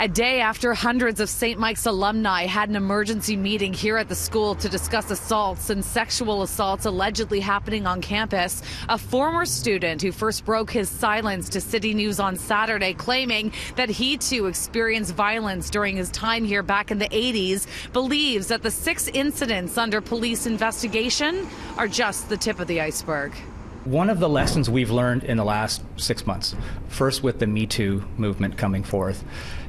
A day after hundreds of St. Mike's alumni had an emergency meeting here at the school to discuss assaults and sexual assaults allegedly happening on campus, a former student who first broke his silence to City News on Saturday, claiming that he too experienced violence during his time here back in the 80s, believes that the 6 incidents under police investigation are just the tip of the iceberg. One of the lessons we've learned in the last 6 months, first with the Me Too movement coming forth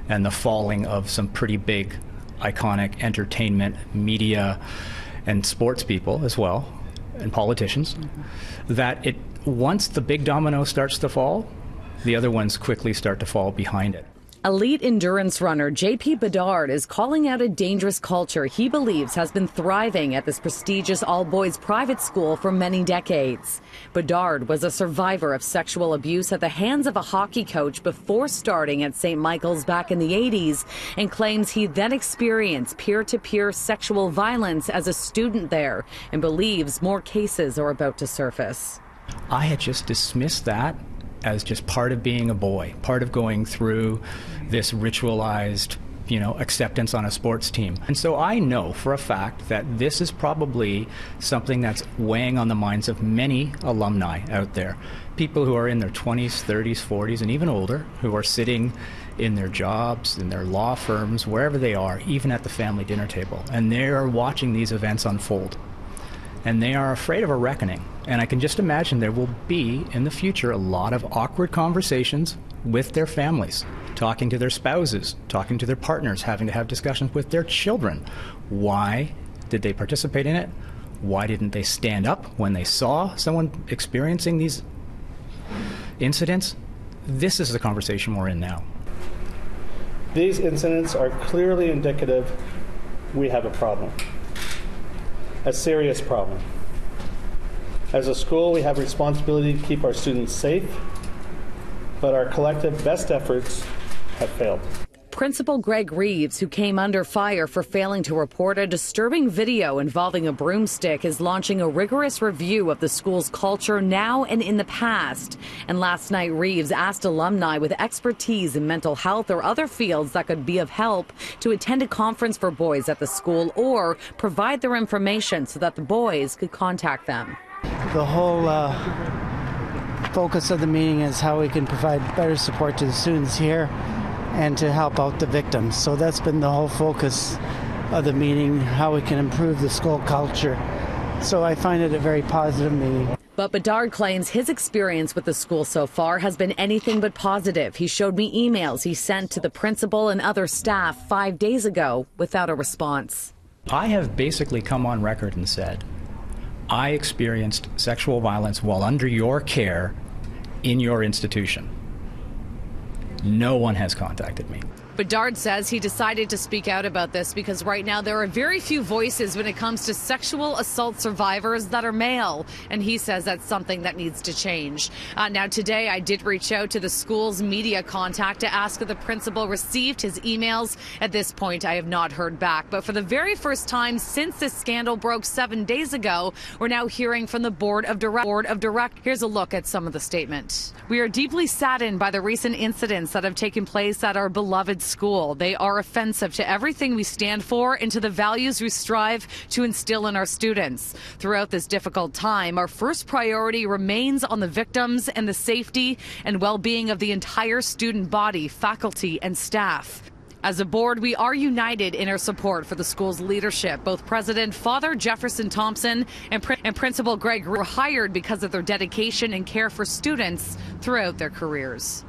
and the falling of some pretty big, iconic entertainment, media, and sports people as well, and politicians, that once the big domino starts to fall, the other ones quickly start to fall behind it. Elite endurance runner J.P. Bedard is calling out a dangerous culture he believes has been thriving at this prestigious all-boys private school for many decades. Bedard was a survivor of sexual abuse at the hands of a hockey coach before starting at St. Michael's back in the 80s, and claims he then experienced peer-to-peer sexual violence as a student there, and believes more cases are about to surface. I had just dismissed that as just part of being a boy, part of going through this ritualized, acceptance on a sports team. And so I know for a fact that this is probably something that's weighing on the minds of many alumni out there. People who are in their 20s, 30s, 40s, and even older, who are sitting in their jobs, in their law firms, wherever they are, even at the family dinner table. And they are watching these events unfold. And they are afraid of a reckoning. And I can just imagine there will be, in the future, a lot of awkward conversations with their families, talking to their spouses, talking to their partners, having to have discussions with their children. Why did they participate in it? Why didn't they stand up when they saw someone experiencing these incidents? This is the conversation we're in now. These incidents are clearly indicative we have a problem. A serious problem. As a school, we have a responsibility to keep our students safe, but our collective best efforts have failed. Principal Greg Reeves, who came under fire for failing to report a disturbing video involving a broomstick, is launching a rigorous review of the school's culture now and in the past. And last night, Reeves asked alumni with expertise in mental health or other fields that could be of help to attend a conference for boys at the school or provide their information so that the boys could contact them. The whole focus of the meeting is how we can provide better support to the students here and to help out the victims. So that's been the whole focus of the meeting, how we can improve the school culture. So I find it a very positive meeting. But Bedard claims his experience with the school so far has been anything but positive. He showed me emails he sent to the principal and other staff 5 days ago without a response. I have basically come on record and said, I experienced sexual violence while under your care in your institution. No one has contacted me. Bedard says he decided to speak out about this because right now there are very few voices when it comes to sexual assault survivors that are male, and he says that's something that needs to change. Now today I did reach out to the school's media contact to ask if the principal received his emails. At this point I have not heard back, but for the very first time since this scandal broke 7 days ago, we're now hearing from the Board of Directors. Here's a look at some of the statement. We are deeply saddened by the recent incidents that have taken place at our beloved school. They are offensive to everything we stand for and to the values we strive to instill in our students. Throughout this difficult time, our first priority remains on the victims and the safety and well-being of the entire student body, faculty, and staff. As a board, we are united in our support for the school's leadership. Both President Father Jefferson Thompson and Principal Greg were hired because of their dedication and care for students throughout their careers.